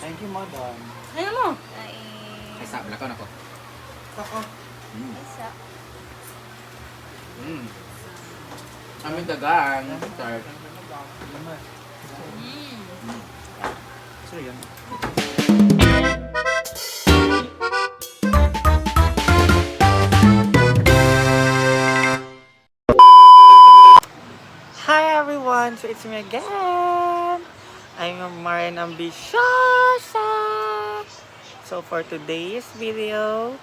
Thank you, madam. Ayun mo. Ay, sa blakaw na ko. Sako. Isa. Aming dagang. Start. So, yan. Hi everyone! So it's me again! I'm Marian Ambiciosa! So for today's video,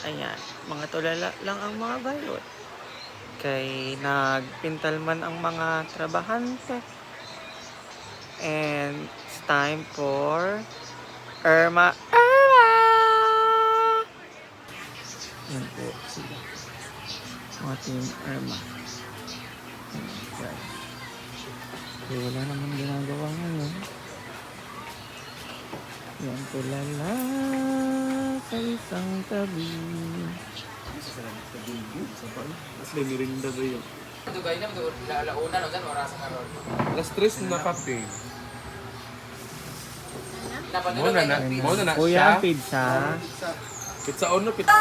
ayan, mga tulala lang ang mga balot. Kay nagpintal man ang mga trabahante. And it's time for Irma! Yan po sila. Mga team Irma. Guys. Okay, wala naman ginagawa ngayon. Yan tulala sa isang tabi. Mas may mirinda ba yun? Ito kayo na, launa no, dyan, oras ang karoon. Alas 3 na kape. Napanood kayo Muna na Kuya, siya. pizza. Pizza ono, pizza.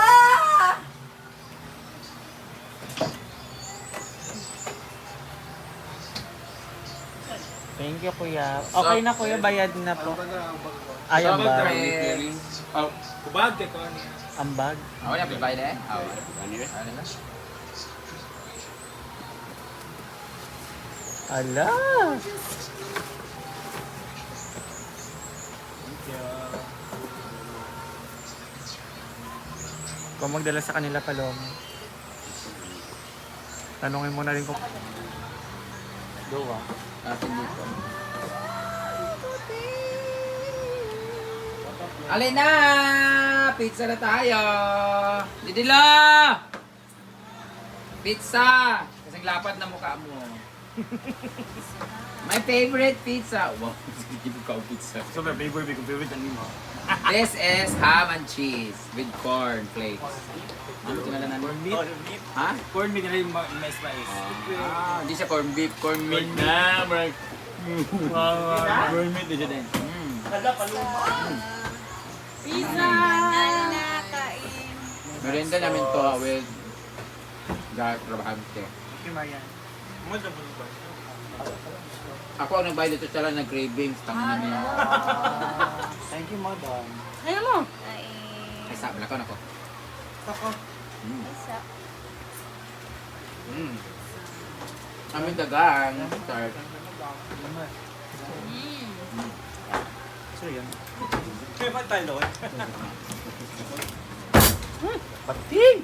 Thank you, kuya. Okay na, kuya. Bayad na po. Ay, ang bag. Kubag kay ko niya. Ang bag. Ako na, bibay na eh. Ako na. Ala! Kung magdala sa kanila palong. Tanungin mo na rin kung... Dowa. Atin dito. Alin na! Pizza na tayo! Didila! Pizza! Kasing lapad na mukha mo. My favorite pizza! Wow, sige ko pizza. So, my favorite ano mo? This is ham and cheese with corn flakes. Ano tingala na Corn beef? Ha? Corn beef na yung may spice. Hindi siya corn beef, corn meat. na, bro. Corn meat din din. Pizza! Nakain. Merienda namin to with trabahante. Okay, Marian. Mo sa ba? Ako ang nagbayad dito sa lang na cravings. Tangin na niya. Thank you, madam. Ayun mo. Ay, sa blakaw na ko. Sako. Isa. Aming dagang. Start. So, yan. Kaya ba tayo, Lord? Pating!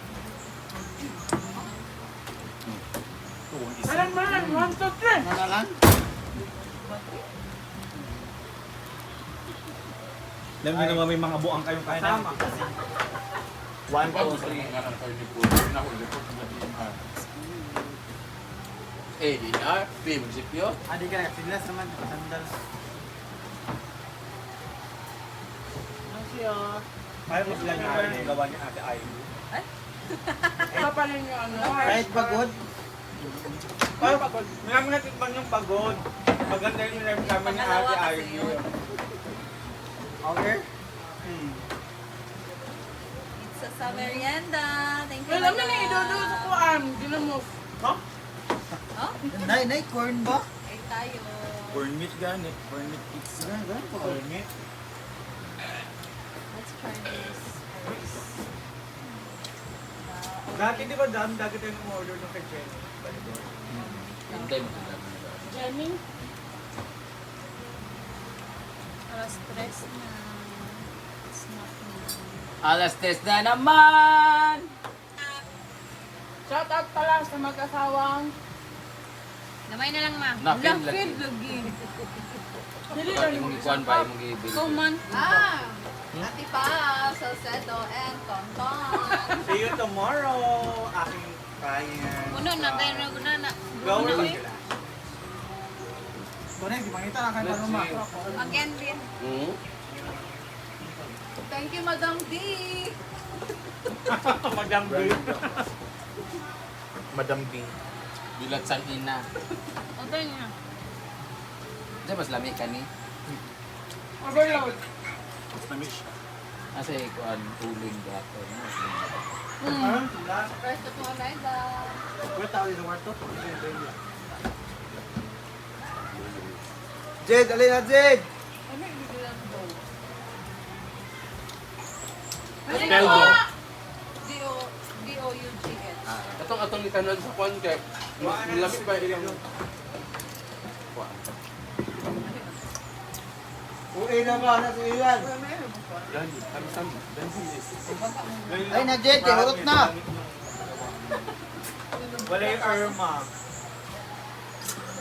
Alam mo na, 1, 2, 3. Nanalan? Alam niyo naman may mga buang kayong kasama. 1, 2, 3. Eh, dinar. Prinsipyo. Adi ka na, sinas naman, sandal. Ano siya? Kaya mo sila nga yung gawa niya ate Ay. Ito pa rin yung ano. Kahit pagod? Kahit pagod. Marami natin bang yung pagod? Maganda yung namin niya ate Ay. Okay? Pizza sa merienda. Thank you, Alam mo na, idodo sa kuan. Ginamos. Huh? Oh? Nay, corn ba? Ay tayo. Corn meat ganit. Corn meat pizza. Ganit po. Corn meat. Let's try this. Dati di ba dati tayo umorder ng kay Jenny? Hintay mo. Jenny. Alas 3 na. Snack na. Alas 3 na naman! Shout out pala sa mag-asawang. Gamay na lang, ma. Napin Lapid lagi. lagi. Dili Pag lang yung ikuan ba, yung ibig. Kuman. Ati pa, Salcedo and Tonton. See you tomorrow, aking client. Puno na, kayo na guna na. Go na sila. Tunay, di makita na kayo tanong ma. Again, din. Thank you, Madam D. Madam B. Madam B. Bilat sang ina. Okay nga. Diyan mas lami ka ni. Overload. Kasi kuan tuling gato. First to Onaida. Jed, alin na Jed! Ano yung bibilang daw? Peldo. D-O-U-G-H. Atong ni kanon sa kuan kay nilamit pa ilang. Uwi na ba? Nasa iyan. Yan, kami Ay na Jed, hurot na! Wala yung Irma.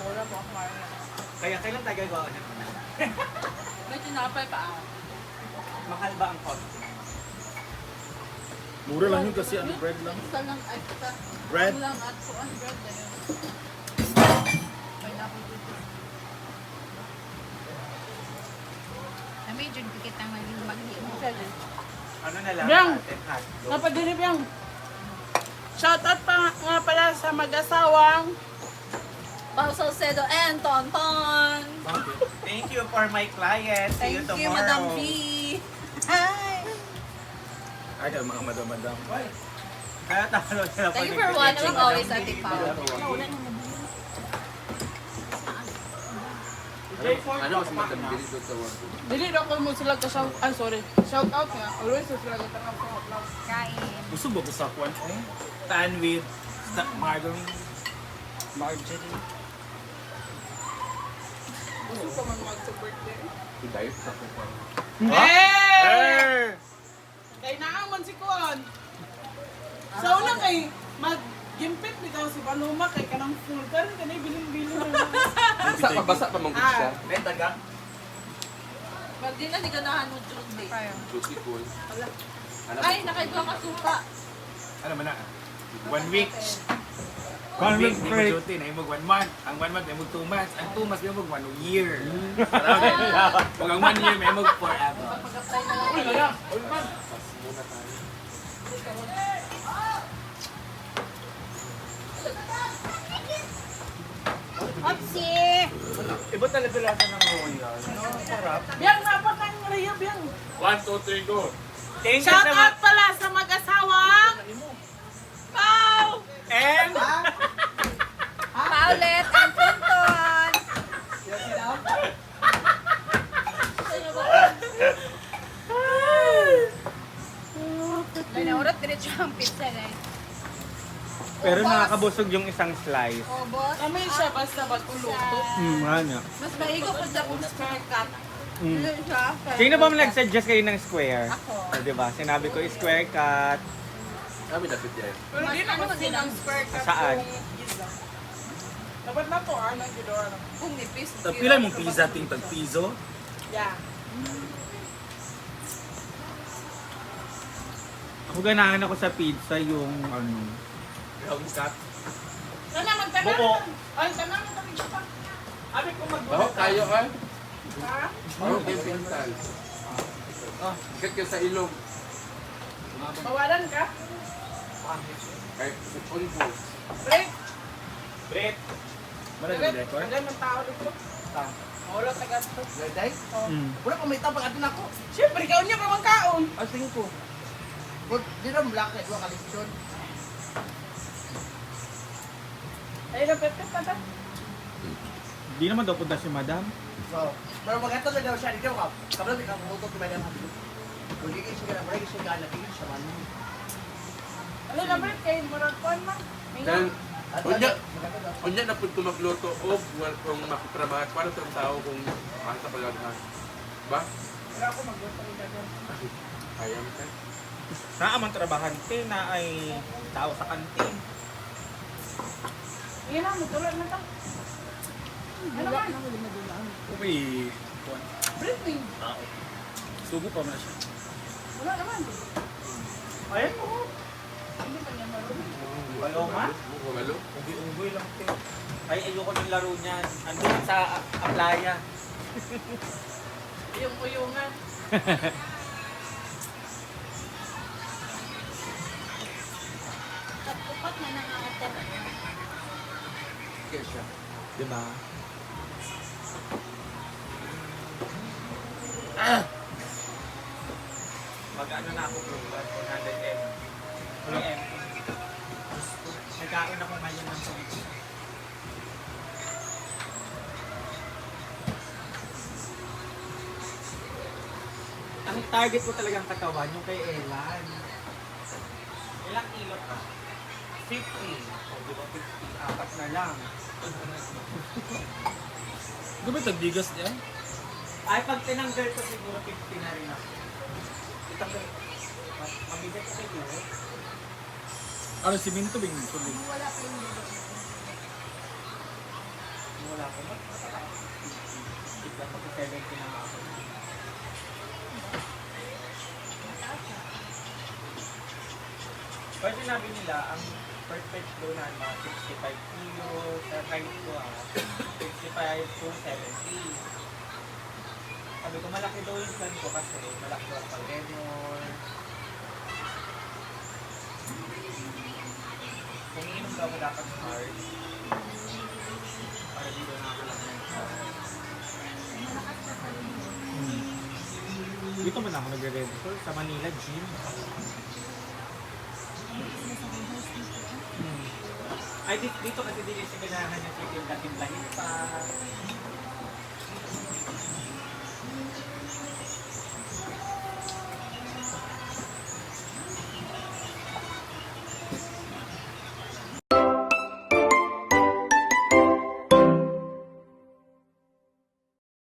Wala po ako kaya. Kaya kailan tayo gagawa na? May tinapay pa. Mahal ba ang cost? Mura lang yun kasi ano bread lang. Isa lang extra. Bread? Kulang at kuan bread na yun. Pineapple cookies. Medyo dikit ang maging maghimo. Ano na lang? Yang! natin, hotdog. Napadilip yung shoutout pa nga pala sa mag-asawang Pao Salcedo and Tonton. Thank you for my client. See you Thank tomorrow. you, Madam B. Hi. Ay, mga madam-madam. Kaya talo sila Thank you for watching always, Ate Pao. Ano kasi madam dili doon sa work. dili daw ko mo sila ka shout out nga always sa sila ka tanggap ko upload. Kain. Gusto ba sa kuan eh? Pan with margarine. Margarine. Gusto ko man mag sa birthday. Diet sa kuan. Hey! Kay naaman si Kuan. Sa una kay mag-gimpit bitaw si Paloma kay kanang full karon kanay bilin-bilin na. Basa pa mong siya. Benta ka? Pag di na di ganahan mo Tuesday. Juicy cool. Ay, nakaidwa ka supa. Ano man na? 1 week. 1 week di mo duty na imog 1 month. Ang 1 month may imog 2 months. Ang 2 months may imog 1 year. Pag ang 1 year may imog forever. Pag-apply na lang. Hopsi! Iba talaga lasa ng royal. No, sarap. Biyang dapat ang Rhea biyang. 1, 2, 3, go! Thank you Shout so out much. pala sa mag-asawang Pao! And Paulet and Tonton! May naurat diretso ang pizza na eh. pero nakakabusog yung isang slice. Oh, boss. Kami siya basta maguluto. Ano? Mas maigo pa sa kung square cut. Ano siya? Sino ba nag-suggest kayo ng square? Ako. O, diba? Sinabi ko square cut. Kami dapat yan. Pero di na Ano kasi din ng ang square cut Saan? kung isa. Dapat na to, ano, Gidora. kung nipis. Pila mong pizza ting tag piso? Yeah. Ako ganahan ako sa pizza yung ano. Yung cut. Sana magtanong. Buko. Ay, tanong kami siya pa. Abi ko Baho magbuhat. tayo ay. Ha? Baho kayo pintal. Ah, ikat ka sa ilong. Bawalan ka? Kay on po. Break. Bread. Mana yung record? Wala man tao dito. Wala sa gasto. Day? Wala pa may tapang atin ako. Siyempre, ikaw niya pa mang kaon. Asing ko. Di na black na dua kalisyon. Ay, napetket na ta. Di naman daw punta si madam. So, pero magato na daw siya dito ka. Kabla di ka mutot ni madam. Kung di siya na break siya na tigil siya man. Ano na break kayo murag kon man. Then, unya na punto magluto o kung makitrabaho para sa tao kung asa palaghan. Ba? Wala ako magluto ni dad. Ayam ka. Na amang trabahante na ay tao sa kantin. Iyan na, matulad na ta. Ano man? Uy. Break me. Sugo pa man siya. Wala naman. Ayan mo. Hindi pa niya marunong. Paloma? Malo. Ubi-ubi lang te. Ay, ayoko ng laro niyan. Andun sa playa. Yung uyungan. Tapupat na nangangatin. Kaya siya. Diba? Mag-ano na ako bro, 100 M. M. Nagkain ako ngayon ng tubig. Ang target mo talagang katawan, yung kay Elan. Ilang kilo ka? 50. O, di ba 50? Apat na lang. Gabi tagbigas niya? Ay, pag tinanggal ko siguro 50 na rin ako. Itanggal. Mabigat ko siguro. Ano, siminto bing tuloy? Wala pa yung dulo. Wala ko ba? Bigla ko 70 na ako. Pero sinabi nila, ang perfect flow na mga 65 kilos, sa kahit ko 65 to 70. Sabi ko, malaki daw yung plan ko kasi malaki daw ang pag-renor. Kung iinom daw mo dapat hard, para dito nakakalaki ng hard. Dito man ako nagre-rental sa Manila Gym. Ay, dito kasi din yung siganahan yung titimla-timlahin pa.